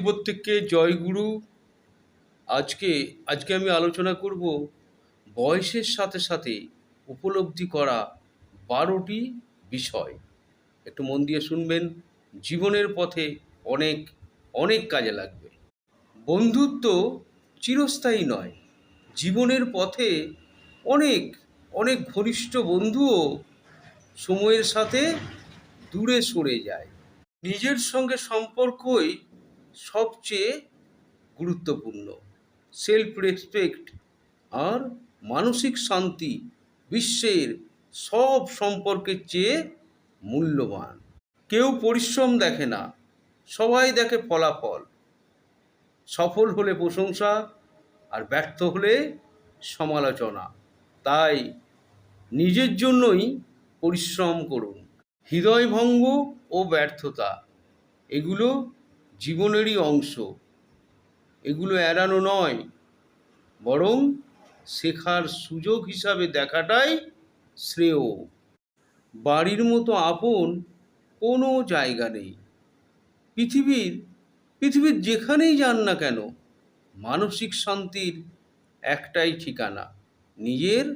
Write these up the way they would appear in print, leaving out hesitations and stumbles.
প্রত্যেককে জয়গুরু। আজকে আজকে আমি আলোচনা করব বয়সের সাথে সাথে উপলব্ধি করা 12টি বিষয়। একটু মন দিয়ে শুনবেন, জীবনের পথে অনেক অনেক কাজে লাগবে। বন্ধুত্ব চিরস্থায়ী নয়। জীবনের পথে অনেক অনেক ঘনিষ্ঠ বন্ধুও সময়ের সাথে দূরে সরে যায়। নিজের সঙ্গে সম্পর্কই সবচেয়ে গুরুত্বপূর্ণ। সেলফ রেসপেক্ট আর মানসিক শান্তি বিশ্বের সব সম্পর্কের চেয়ে মূল্যবান। কেউ পরিশ্রম দেখে না, সবাই দেখে ফলাফল। সফল হলে প্রশংসা আর ব্যর্থ হলে সমালোচনা। তাই নিজের জন্যই পরিশ্রম করুন। হৃদয়ভঙ্গ ও ব্যর্থতা এগুলো জীবনেরই অংশ। এগুলো এড়ানো নয়, বরং শেখার সুযোগ হিসাবে দেখাটাই শ্রেয়। বাড়ির মতো আপন কোনো জায়গা নেই। পৃথিবীর পৃথিবীর যেখানেই যান না কেন, মানসিক শান্তির একটাই ঠিকানা, নিজের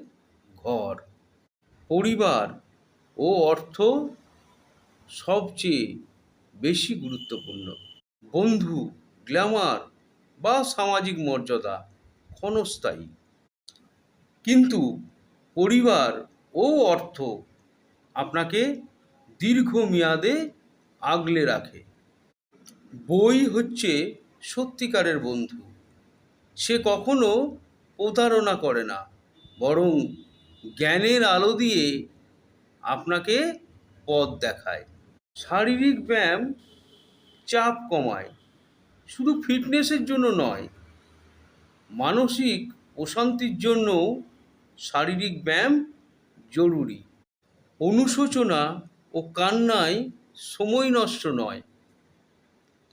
ঘর। পরিবার ও অর্থ সবচেয়ে বেশি গুরুত্বপূর্ণ। বন্ধু, গ্ল্যামার বা সামাজিক মর্যাদা ক্ষণস্থায়ী, কিন্তু পরিবার ও অর্থ আপনাকে দীর্ঘমেয়াদে আগলে রাখে। বই হচ্ছে সত্যিকারের বন্ধু। সে কখনো প্রতারণা করে না, বরং জ্ঞানের আলো দিয়ে আপনাকে পথ দেখায়। শারীরিক ব্যায়াম চাপ কমায়, শুধু ফিটনেসের জন্য নয়, মানসিক প্রশান্তির জন্যও শারীরিক ব্যায়াম জরুরি। অনুশোচনা ও কান্নায় সময় নষ্ট নয়।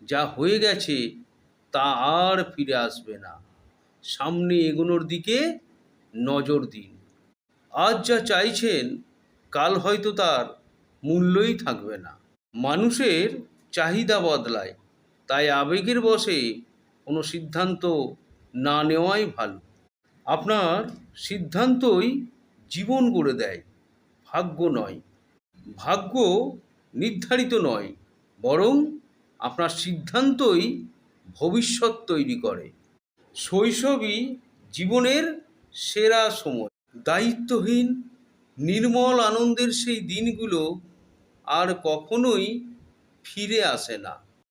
যা হয়ে গেছে তা আর ফিরে আসবে না। সামনে এগোনোর দিকে নজর দিন। আজ যা চাইছেন কাল হয়তো তার মূল্যই থাকবে না। মানুষের চাহিদা বদলায়, তাই আবেগের বশে কোনো সিদ্ধান্ত না নেওয়াই ভালো। আপনার সিদ্ধান্তই জীবন গড়ে দেয়, ভাগ্য নয়। ভাগ্য নির্ধারিত নয়, বরং আপনার সিদ্ধান্তই ভবিষ্যৎ তৈরি করে। শৈশবই জীবনের সেরা সময়। দায়িত্বহীন নির্মল আনন্দের সেই দিনগুলো আর কখনোই ফিরে আসে না।